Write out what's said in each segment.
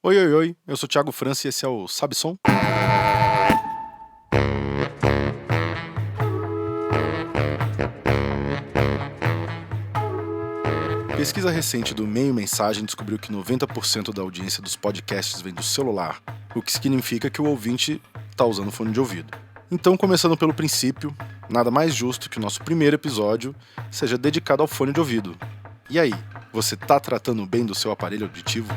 Oi, oi, oi, eu sou o Thiago França e esse é o Sabe Som? Pesquisa recente do Meio Mensagem descobriu que 90% da audiência dos podcasts vem do celular, o que significa que o ouvinte está usando fone de ouvido. Então, começando pelo princípio, nada mais justo que o nosso primeiro episódio seja dedicado ao fone de ouvido. E aí, você tá tratando bem do seu aparelho auditivo?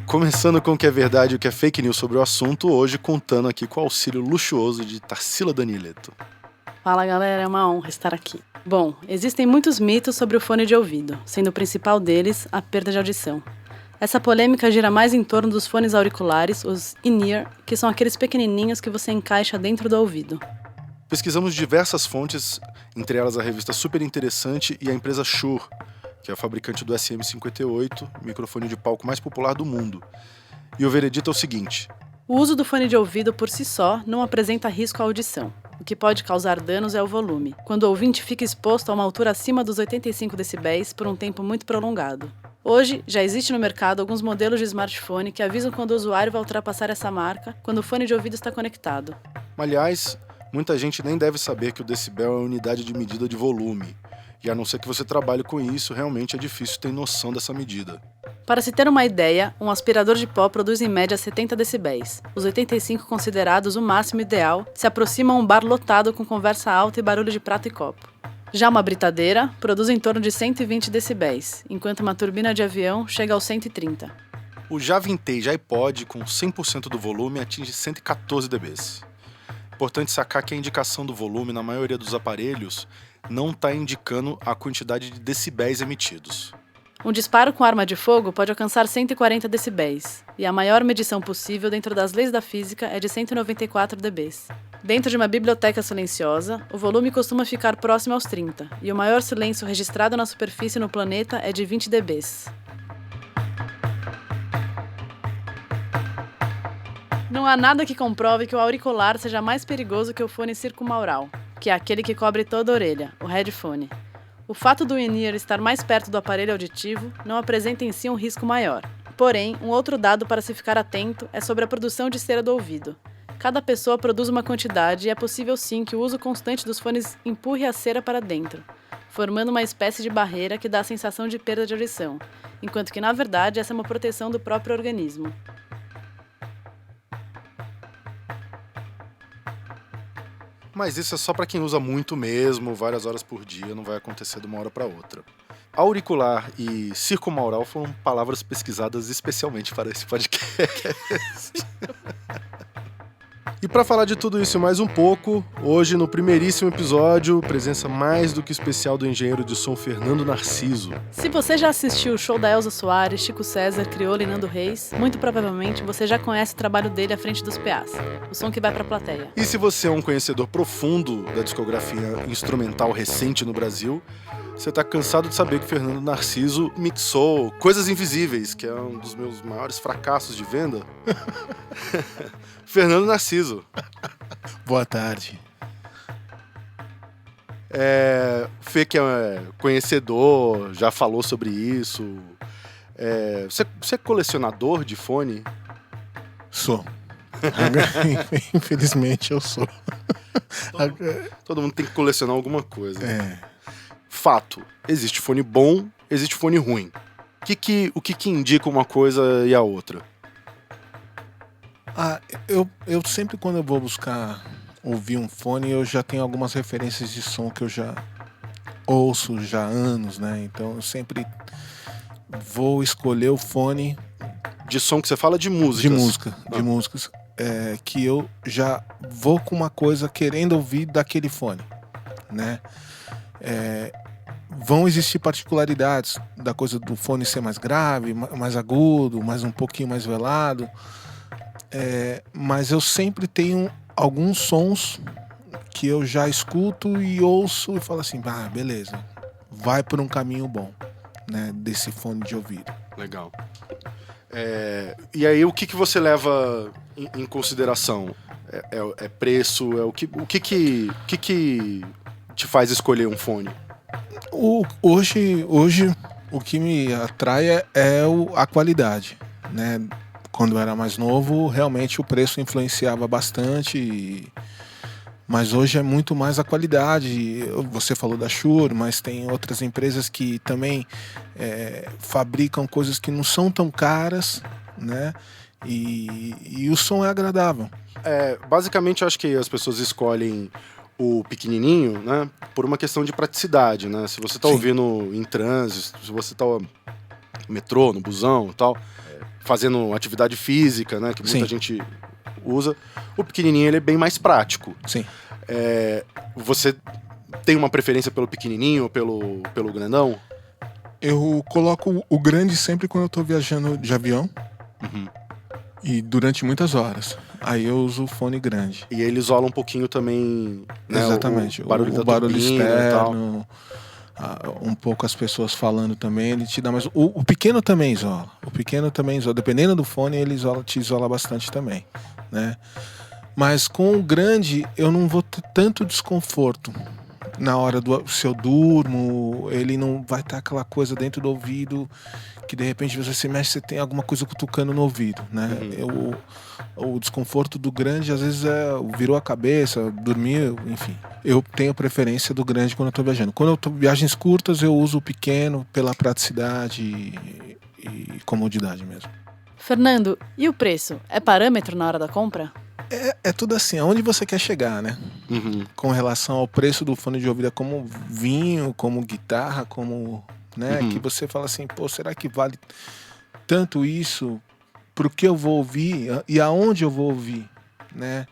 Começando com o que é verdade e o que é fake news sobre o assunto, hoje contando aqui com o auxílio luxuoso de Tarsila Danileto. Fala galera, é uma honra estar aqui. Bom, existem muitos mitos sobre o fone de ouvido, sendo o principal deles a perda de audição. Essa polêmica gira mais em torno dos fones auriculares, os in-ear, que são aqueles pequenininhos que você encaixa dentro do ouvido. Pesquisamos diversas fontes, entre elas a revista Super Interessante e a empresa Shure, que é a fabricante do SM58, microfone de palco mais popular do mundo. E o veredito é o seguinte: O uso do fone de ouvido por si só não apresenta risco à audição. O que pode causar danos é o volume, quando o ouvinte fica exposto a uma altura acima dos 85 decibéis por um tempo muito prolongado. Hoje, já existe no mercado alguns modelos de smartphone que avisam quando o usuário vai ultrapassar essa marca quando o fone de ouvido está conectado. aliás, muita gente nem deve saber que o decibel é a unidade de medida de volume. E a não ser que você trabalhe com isso, realmente é difícil ter noção dessa medida. Para se ter uma ideia, um aspirador de pó produz em média 70 decibéis. Os 85 considerados o máximo ideal se aproximam a um bar lotado com conversa alta e barulho de prato e copo. Já uma britadeira produz em torno de 120 decibéis, enquanto uma turbina de avião chega aos 130. O já vintage iPod com 100% do volume atinge 114 dBs. Importante sacar que a indicação do volume na maioria dos aparelhos não está indicando a quantidade de decibéis emitidos. Um disparo com arma de fogo pode alcançar 140 decibéis, e a maior medição possível dentro das leis da física é de 194 dBs. Dentro de uma biblioteca silenciosa, o volume costuma ficar próximo aos 30, e o maior silêncio registrado na superfície no planeta é de 20 dBs. Não há nada que comprove que o auricular seja mais perigoso que o fone circunaural, que é aquele que cobre toda a orelha, o headphone. O fato do in-ear estar mais perto do aparelho auditivo não apresenta em si um risco maior. Porém, um outro dado para se ficar atento é sobre a produção de cera do ouvido. Cada pessoa produz uma quantidade e é possível sim que o uso constante dos fones empurre a cera para dentro, formando uma espécie de barreira que dá a sensação de perda de audição, enquanto que na verdade essa é uma proteção do próprio organismo. Mas isso é só para quem usa muito mesmo, várias horas por dia, não vai acontecer de uma hora para outra. Auricular e circunaural foram palavras pesquisadas especialmente para esse podcast. E para falar de tudo isso e mais um pouco, hoje no primeiríssimo episódio, presença mais do que especial do engenheiro de som Fernando Narciso. Se você já assistiu o show da Elza Soares, Chico César, Criolo e Nando Reis, muito provavelmente você já conhece o trabalho dele à frente dos PAs, o som que vai pra plateia. E se você é um conhecedor profundo da discografia instrumental recente no Brasil, você tá cansado de saber que Fernando Narciso mixou Coisas Invisíveis, que é um dos meus maiores fracassos de venda. Fernando Narciso. Boa tarde. Fê, que é conhecedor, já falou sobre isso. Você é colecionador de fone? Sou. Infelizmente eu sou. Todo mundo tem que colecionar alguma coisa. É. Fato, existe fone bom, existe fone ruim. O que indica uma coisa e a outra? Eu sempre quando eu vou buscar ouvir um fone, eu já tenho algumas referências de som que eu já ouço já há anos, né? Então eu sempre vou escolher o fone De som que você fala de músicas? de músicas, que eu já vou com uma coisa querendo ouvir daquele fone, né? Vão existir particularidades da coisa do fone ser mais grave, mais agudo, mais um pouquinho mais velado. Mas eu sempre tenho alguns sons que eu já escuto e ouço e falo assim, beleza, vai por um caminho bom, né, desse fone de ouvido. Legal. E aí, o que você leva em consideração? É preço? O que te faz escolher um fone? Hoje O que me atrai é a qualidade, né? Quando eu era mais novo, realmente o preço influenciava bastante, mas hoje é muito mais a qualidade. Você falou da Shure, mas tem outras empresas que também fabricam coisas que não são tão caras, né? E o som é agradável. Basicamente, eu acho que as pessoas escolhem o pequenininho, né, por uma questão de praticidade, né? Se você tá Sim. ouvindo em trânsito, se você tá no metrô, no busão e tal, fazendo atividade física, né, que muita Sim. gente usa, o pequenininho ele é bem mais prático. Sim. Você tem uma preferência pelo pequenininho ou pelo grandão? Eu coloco o grande sempre quando eu tô viajando de avião. Uhum. E durante muitas horas. Aí eu uso o fone grande. E ele isola um pouquinho também, né, Exatamente. o barulho da barulho turbina e tal. externo, um pouco as pessoas falando também, ele te dá mais. O pequeno também isola. O pequeno também isola. Dependendo do fone, ele te isola bastante também, né? Mas com o grande, eu não vou ter tanto desconforto. Na hora se eu durmo, ele não vai estar aquela coisa dentro do ouvido que de repente você se mexe, você tem alguma coisa cutucando no ouvido, né? O desconforto do grande às vezes virou a cabeça, dormir, enfim. Eu tenho preferência do grande quando eu tô viajando. Quando eu tô viagens curtas, eu uso o pequeno pela praticidade e comodidade mesmo. Fernando, e o preço? É parâmetro na hora da compra? É tudo assim, aonde você quer chegar, né? Uhum. Com relação ao preço do fone de ouvido, como vinho, como guitarra, como, né? Uhum. Que você fala assim, pô, será que vale tanto isso pro que eu vou ouvir e aonde eu vou ouvir, né?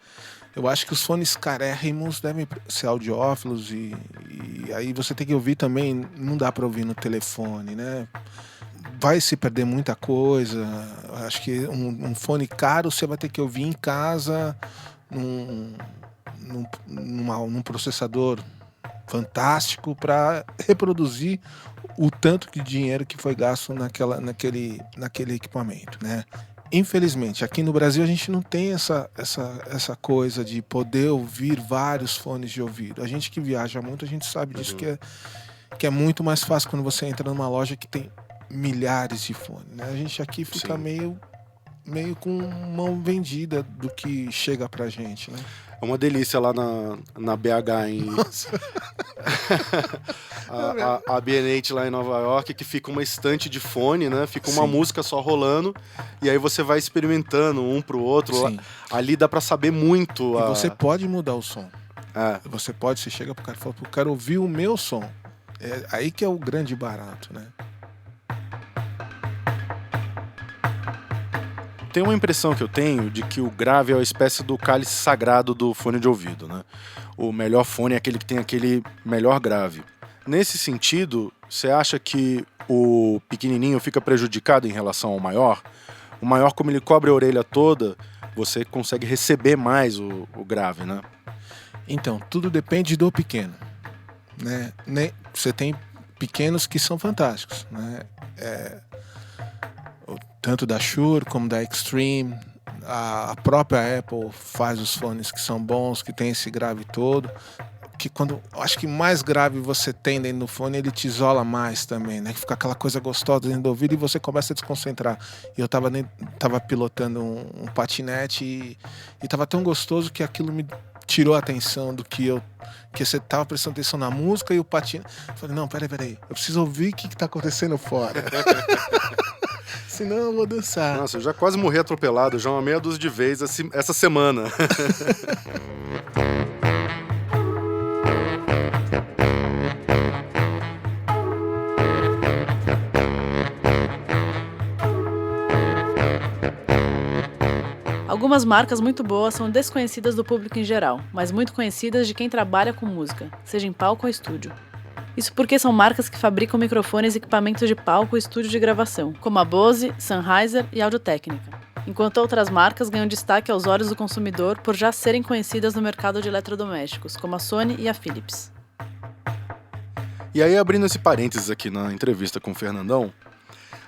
Eu acho que os fones carérrimos devem ser audiófilos e aí você tem que ouvir também, não dá para ouvir no telefone, né? Vai se perder muita coisa. Acho que um fone caro você vai ter que ouvir em casa, num processador fantástico para reproduzir o tanto de dinheiro que foi gasto naquele equipamento, né? Infelizmente, aqui no Brasil a gente não tem essa coisa de poder ouvir vários fones de ouvido. A gente que viaja muito, a gente sabe disso, que é muito mais fácil quando você entra numa loja que tem milhares de fones, né? A gente aqui fica meio com mão vendida do que chega pra gente, né? É uma delícia lá na BH, a B&H lá em Nova York, que fica uma estante de fone, né? Fica uma música só rolando, e aí você vai experimentando um pro outro. Sim. Ali dá pra saber muito. E você pode mudar o som. Você chega pro cara e fala, eu quero ouvir o meu som. É aí que é o grande barato, né? Tem uma impressão que eu tenho de que o grave é uma espécie do cálice sagrado do fone de ouvido, né? O melhor fone é aquele que tem aquele melhor grave. Nesse sentido, você acha que o pequenininho fica prejudicado em relação ao maior? O maior, como ele cobre a orelha toda, você consegue receber mais o grave, né? Então, tudo depende do pequeno, né? Você tem pequenos que são fantásticos, né? Tanto da Shure como da Extreme, a própria Apple faz os fones que são bons, que tem esse grave todo, que acho que mais grave você tem dentro do fone, ele te isola mais também, né? Fica aquela coisa gostosa dentro do ouvido e você começa a desconcentrar. E eu tava pilotando um patinete e tava tão gostoso que aquilo me tirou a atenção do que você tava prestando atenção na música e o patinete. Falei, não, peraí, eu preciso ouvir o que tá acontecendo fora. Senão eu vou dançar. Nossa, eu já quase morri atropelado, já uma meia dúzia de vezes essa semana. Algumas marcas muito boas são desconhecidas do público em geral, mas muito conhecidas de quem trabalha com música, seja em palco ou estúdio. Isso porque são marcas que fabricam microfones e equipamentos de palco e estúdio de gravação, como a Bose, Sennheiser e Audio-Técnica, enquanto outras marcas ganham destaque aos olhos do consumidor por já serem conhecidas no mercado de eletrodomésticos, como a Sony e a Philips. E aí, abrindo esse parênteses aqui na entrevista com o Fernandão,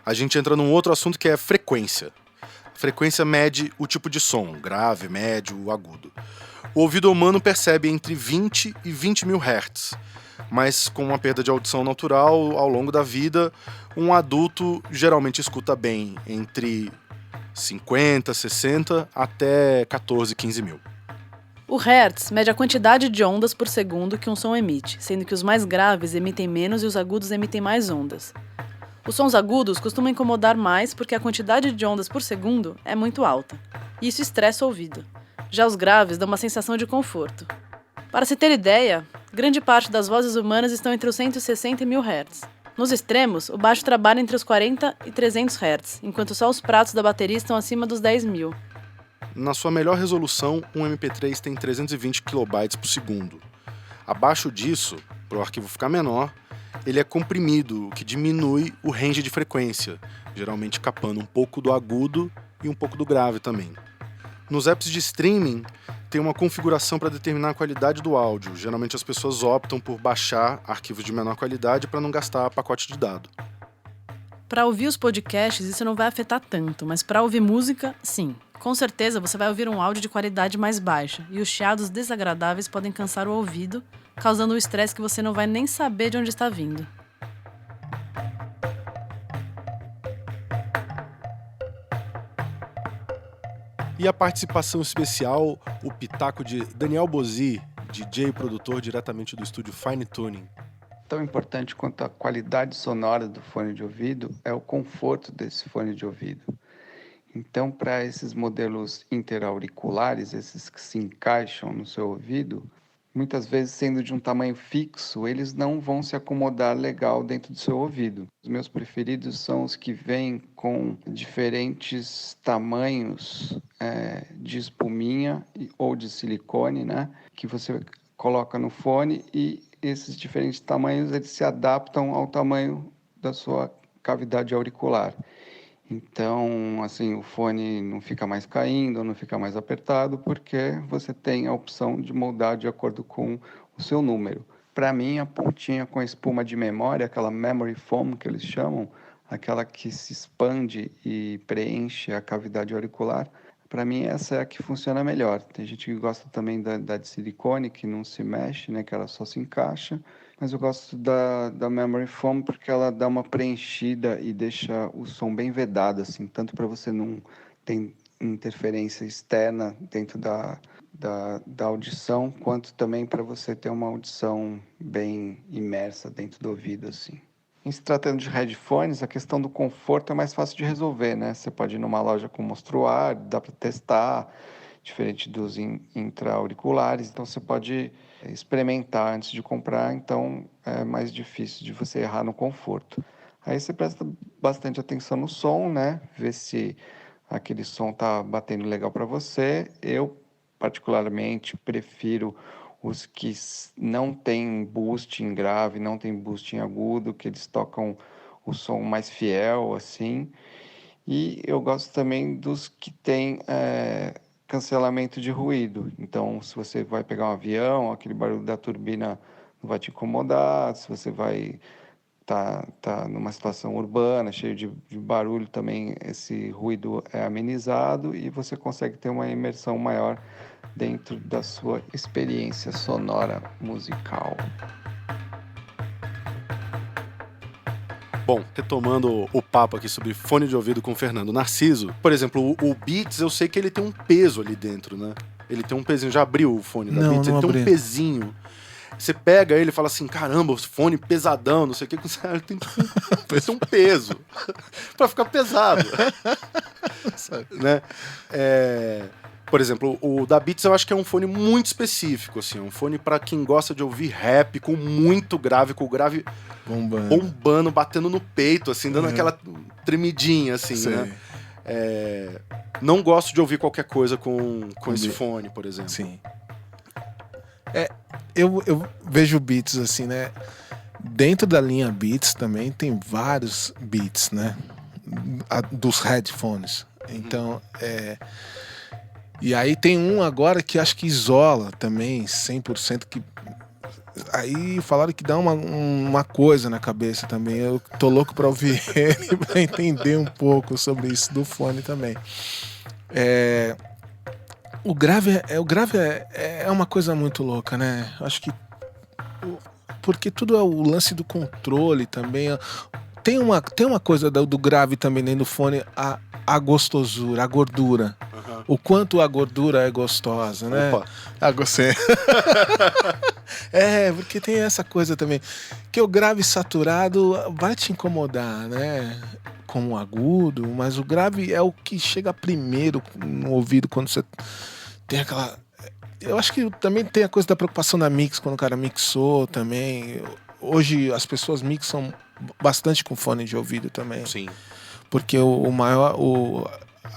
a gente entra num outro assunto que é frequência. A frequência mede o tipo de som, grave, médio, agudo. O ouvido humano percebe entre 20 e 20 mil Hz. mas com uma perda de audição natural ao longo da vida, um adulto geralmente escuta bem entre 50, 60 até 14, 15 mil. O Hertz mede a quantidade de ondas por segundo que um som emite, sendo que os mais graves emitem menos e os agudos emitem mais ondas. Os sons agudos costumam incomodar mais porque a quantidade de ondas por segundo é muito alta, e isso estressa o ouvido. Já os graves dão uma sensação de conforto. Para se ter ideia, grande parte das vozes humanas estão entre os 160 e 1000 Hz. Nos extremos, o baixo trabalha entre os 40 e 300 Hz, enquanto só os pratos da bateria estão acima dos 10.000. Na sua melhor resolução, um MP3 tem 320 KB por segundo. Abaixo disso, para o arquivo ficar menor, ele é comprimido, o que diminui o range de frequência, geralmente capando um pouco do agudo e um pouco do grave também. Nos apps de streaming, tem uma configuração para determinar a qualidade do áudio. Geralmente as pessoas optam por baixar arquivos de menor qualidade para não gastar pacote de dado. Para ouvir os podcasts, isso não vai afetar tanto, mas para ouvir música, sim. Com certeza você vai ouvir um áudio de qualidade mais baixa, e os chiados desagradáveis podem cansar o ouvido, causando um estresse que você não vai nem saber de onde está vindo. E a participação especial, o pitaco de Daniel Bozzi, DJ e produtor diretamente do estúdio Fine Tuning. Tão importante quanto a qualidade sonora do fone de ouvido é o conforto desse fone de ouvido. Então, para esses modelos interauriculares, esses que se encaixam no seu ouvido, muitas vezes sendo de um tamanho fixo, eles não vão se acomodar legal dentro do seu ouvido. Os meus preferidos são os que vêm com diferentes tamanhos de espuminha ou de silicone, né? Que você coloca no fone e esses diferentes tamanhos eles se adaptam ao tamanho da sua cavidade auricular. Então, assim, o fone não fica mais caindo, não fica mais apertado, porque você tem a opção de moldar de acordo com o seu número. Para mim, a pontinha com a espuma de memória, aquela memory foam que eles chamam, aquela que se expande e preenche a cavidade auricular, para mim essa é a que funciona melhor. Tem gente que gosta também da de silicone, que não se mexe, né, que ela só se encaixa. Mas eu gosto da memory foam porque ela dá uma preenchida e deixa o som bem vedado, assim, tanto para você não ter interferência externa dentro da audição, quanto também para você ter uma audição bem imersa dentro do ouvido, assim. Em se tratando de headphones, a questão do conforto é mais fácil de resolver, né? Você pode ir numa loja com mostruário, dá para testar, diferente dos intra-auriculares, então você pode experimentar antes de comprar, então é mais difícil de você errar no conforto. Aí você presta bastante atenção no som, né? Ver se aquele som tá batendo legal para você. Eu, particularmente, prefiro os que não tem boost em grave, não tem boost em agudo, que eles tocam o som mais fiel, assim. E eu gosto também dos que tem cancelamento de ruído. Então, se você vai pegar um avião, aquele barulho da turbina não vai te incomodar. Se você vai tá numa situação urbana, cheio de barulho também, esse ruído é amenizado e você consegue ter uma imersão maior dentro da sua experiência sonora musical. Bom, retomando o papo aqui sobre fone de ouvido com o Fernando Narciso, por exemplo, o Beats, eu sei que ele tem um peso ali dentro, né? Ele tem um pezinho, já abriu o fone da Beats, ele tem um pezinho. Você pega ele e fala assim, caramba, fone pesadão, não sei o que, ele tem um peso pra ficar pesado. Né? Por exemplo, o da Beats eu acho que é um fone muito específico, assim, um fone pra quem gosta de ouvir rap com muito grave, com o grave bombando, batendo no peito, assim, dando aquela tremidinha, assim, né? Não gosto de ouvir qualquer coisa com esse fone, por exemplo. Sim. Eu vejo Beats assim, né? Dentro da linha Beats também tem vários Beats, né? Dos headphones. Então, e aí tem um agora que acho que isola também 100%, que aí falaram que dá uma coisa na cabeça também. Eu tô louco pra ouvir ele, pra entender um pouco sobre isso do fone também. O grave é uma coisa muito louca, né? Acho que porque tudo é o lance do controle também. Tem uma coisa do grave também dentro do fone, a gostosura, a gordura. Uhum. O quanto a gordura é gostosa, né? Opa. Você. Porque tem essa coisa também. Que o grave saturado vai te incomodar, né? Como agudo, mas o grave é o que chega primeiro no ouvido quando você tem aquela... Eu acho que também tem a coisa da preocupação da mix, quando o cara mixou também. Hoje as pessoas mixam bastante com fone de ouvido também. Sim. Porque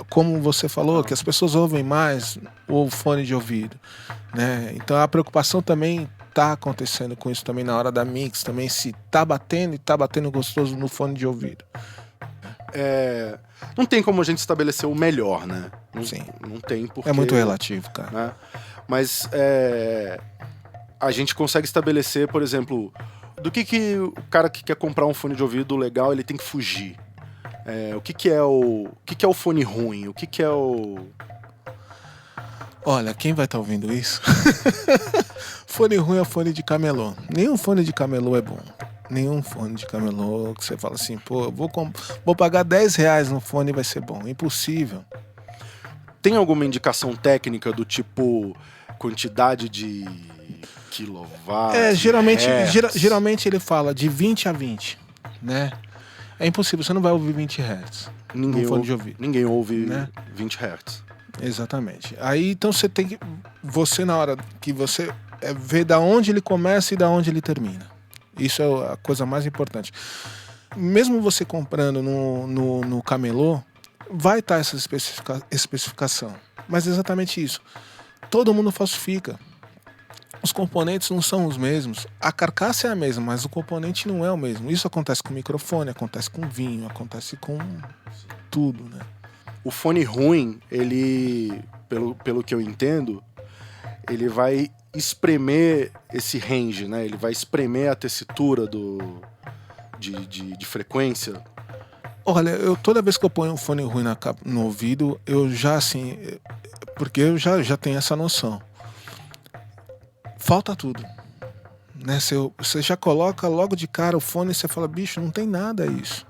como você falou, que as pessoas ouvem mais o fone de ouvido, né? Então a preocupação também tá acontecendo com isso também na hora da mix, também se tá batendo e tá batendo gostoso no fone de ouvido. Não tem como a gente estabelecer o melhor, né? Sim. Não tem, porque... É muito relativo, cara. Né? Mas a gente consegue estabelecer, por exemplo, do que o cara que quer comprar um fone de ouvido legal, ele tem que fugir. O que é o fone ruim? O que é o... Olha, quem vai estar ouvindo isso? Fone ruim é fone de camelô. Nenhum fone de camelô é bom. Nenhum fone de camelô que você fala assim, pô, eu vou pagar R$10 no fone e vai ser bom. Impossível. Tem alguma indicação técnica do tipo quantidade de quilowatts? Geralmente ele fala de 20 a 20, né? É impossível, você não vai ouvir 20 Hz no fone de ouvido. Ninguém ouve, né? 20 Hz. Exatamente. Aí então você tem que... Você, na hora que você vê da onde ele começa e da onde ele termina. Isso é a coisa mais importante. Mesmo você comprando no camelô, vai estar essa especificação. Mas é exatamente isso. Todo mundo falsifica. Os componentes não são os mesmos. A carcaça é a mesma, mas o componente não é o mesmo. Isso acontece com microfone, acontece com vinho, acontece com tudo, né? O fone ruim, ele, pelo que eu entendo, ele vai espremer esse range, né? Ele vai espremer a tessitura de frequência. Olha, toda vez que eu ponho um fone ruim no ouvido, eu já assim... Porque eu já tenho essa noção. Falta tudo. Né? Você já coloca logo de cara o fone e você fala, bicho, não tem nada isso.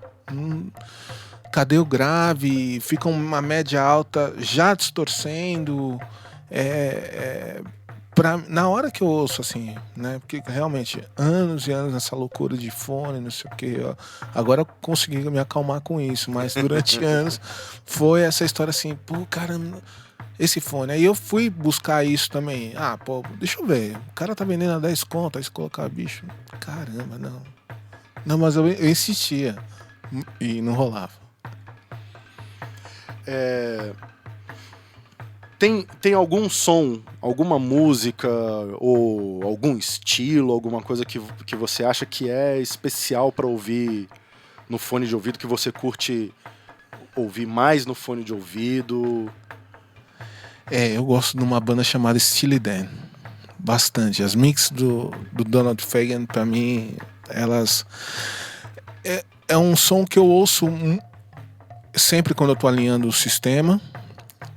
Cadê o grave? Fica uma média alta já distorcendo. Na hora que eu ouço, assim, né? Porque realmente, anos e anos nessa loucura de fone, não sei o quê. Agora eu consegui me acalmar com isso, mas durante anos foi essa história assim, pô, caramba, esse fone. Aí eu fui buscar isso também. Pô, deixa eu ver. O cara tá vendendo a 10 conto, aí se colocar, bicho, caramba, não. Não, mas eu insistia e não rolava. Tem algum som, alguma música ou algum estilo, alguma coisa que você acha que é especial para ouvir no fone de ouvido, que você curte ouvir mais no fone de ouvido? Eu gosto de uma banda chamada Steely Dan. Bastante. As mix do Donald Fagen, pra mim, elas... É um som que eu ouço sempre quando eu tô alinhando o sistema,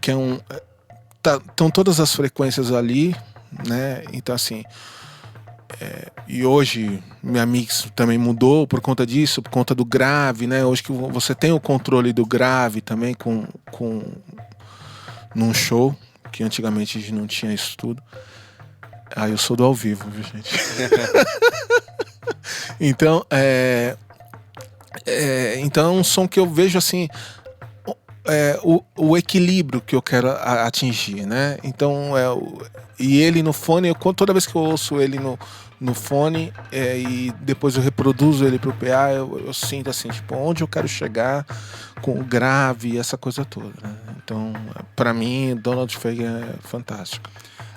que é um... Estão todas as frequências ali, né? Então, assim... e hoje, minha mix também mudou por conta disso, por conta do grave, né? Hoje que você tem o controle do grave também num show, que antigamente a gente não tinha isso tudo. Eu sou do ao vivo, viu, gente? Então, então é um som que eu vejo assim... o equilíbrio que eu quero atingir, né? Então, e ele no fone, toda vez que eu ouço ele no fone e depois eu reproduzo ele pro PA, eu sinto assim, tipo, onde eu quero chegar com o grave e essa coisa toda, né? Então, pra mim, Donald Fagen é fantástico.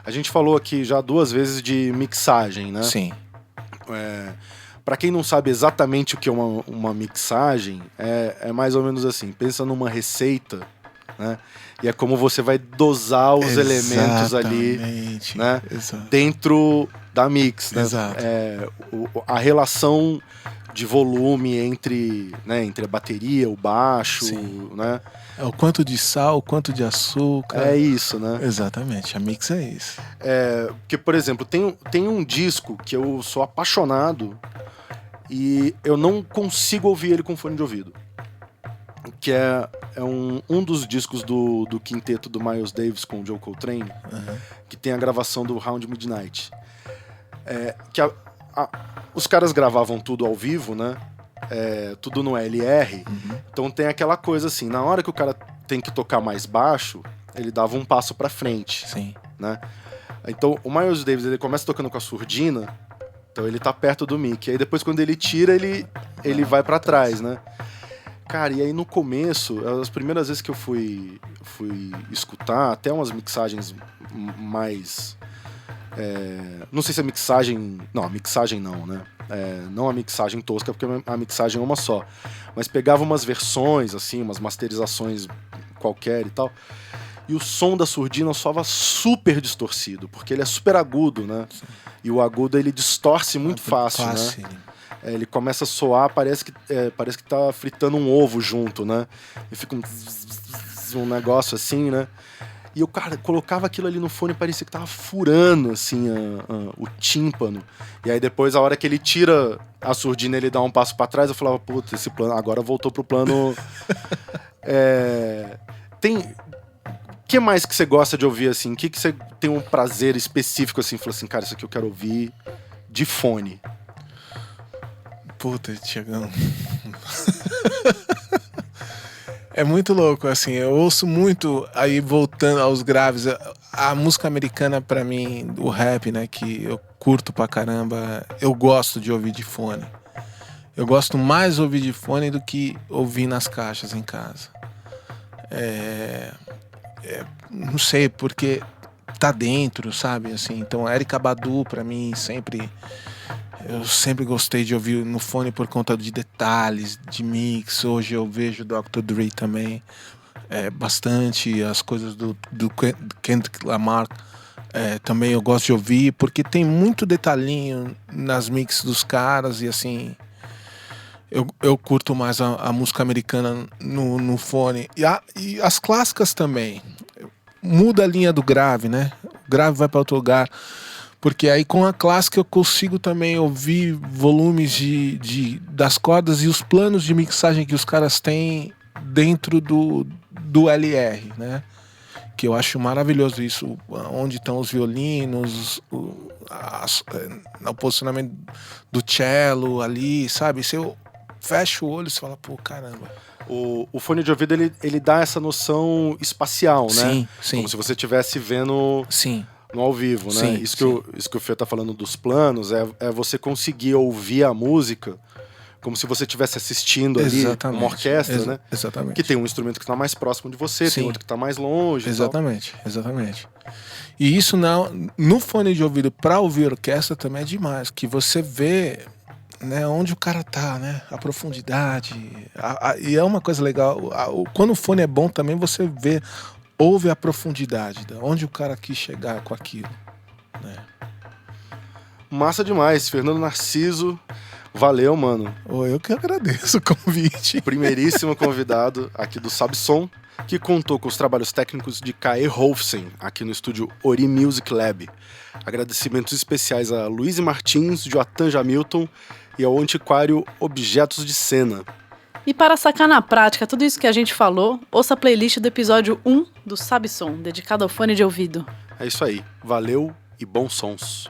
A gente falou aqui já 2 vezes de mixagem, né? Sim. Para quem não sabe exatamente o que é uma mixagem, é mais ou menos assim. Pensa numa receita né? E é como você vai dosar os elementos ali, né? Dentro da mix, né? Exato. A relação de volume entre a bateria, o baixo, Sim. né? O quanto de sal, o quanto de açúcar. É isso, né? Exatamente, a mix é isso. Porque, por exemplo, tem um disco que eu sou apaixonado e eu não consigo ouvir ele com fone de ouvido. Que é um dos discos do quinteto do Miles Davis com o Joe Coltrane, que tem a gravação do Round Midnight. Os caras gravavam tudo ao vivo, né? Tudo no LR. Então tem aquela coisa assim, na hora que o cara tem que tocar mais baixo, ele dava um passo pra frente. Sim. Né? Então o Miles Davis, ele começa tocando com a surdina, então ele tá perto do mic. Aí depois quando ele tira, ele vai pra trás, né? Cara, e aí no começo, as primeiras vezes que eu fui escutar, até umas mixagens mais... não sei se a mixagem... Não, a mixagem não, né? Não a mixagem tosca, porque a mixagem é uma só. Mas pegava umas versões, assim, umas masterizações qualquer e tal. E o som da surdina soava super distorcido, porque ele é super agudo, né? Sim. E o agudo, ele distorce muito fácil, né? Ele começa a soar, parece que tá fritando um ovo junto, né? E fica um negócio assim, né? E o cara colocava aquilo ali no fone e parecia que tava furando, assim, o tímpano. E aí depois, a hora que ele tira a surdina, ele dá um passo pra trás, eu falava, puta, esse plano agora voltou pro plano... O que mais que você gosta de ouvir, assim? O que você tem um prazer específico, assim? Falou assim, cara, isso aqui eu quero ouvir de fone. Puta, Tiagão. É muito louco, assim, eu ouço muito, aí voltando aos graves, a música americana pra mim, o rap, né, que eu curto pra caramba, eu gosto de ouvir de fone. Eu gosto mais de ouvir de fone do que ouvir nas caixas em casa. Não sei, porque tá dentro, sabe, assim, então Erykah Badu pra mim eu sempre gostei de ouvir no fone por conta de detalhes, de mix. Hoje eu vejo o Dr. Dre também, bastante, as coisas do Kendrick Lamar, também eu gosto de ouvir, porque tem muito detalhinho nas mix dos caras e assim, eu curto mais a música americana no fone. E as clássicas também. Muda a linha do grave, né? O grave vai para outro lugar. Porque aí com a clássica eu consigo também ouvir volumes das cordas e os planos de mixagem que os caras têm dentro do LR, né? Que eu acho maravilhoso isso, onde estão os violinos, o posicionamento do cello ali, sabe? Se eu fecho o olho, você fala, pô, caramba. O fone de ouvido, ele dá essa noção espacial, né? Sim, sim. Como se você estivesse vendo... Sim. No ao vivo, né? Sim, isso que o Fê tá falando dos planos é você conseguir ouvir a música como se você estivesse assistindo ali uma orquestra, né? Exatamente. Que tem um instrumento que está mais próximo de você, tem outro que está mais longe. Exatamente. E isso no fone de ouvido para ouvir orquestra também é demais, que você vê, né, onde o cara tá, né? A profundidade. E é uma coisa legal. Quando o fone é bom também, você ouve a profundidade, de onde o cara quis chegar com aquilo, né? Massa demais, Fernando Narciso, valeu, mano. Eu que agradeço o convite. Primeiríssimo convidado aqui do Sabson, que contou com os trabalhos técnicos de Kae Rolfsen, aqui no estúdio Ori Music Lab. Agradecimentos especiais a Luiz Martins, Joatan Jamilton e ao antiquário Objetos de Cena. E para sacar na prática tudo isso que a gente falou, ouça a playlist do episódio 1 do Sabson, dedicado ao fone de ouvido. É isso aí. Valeu e bons sons.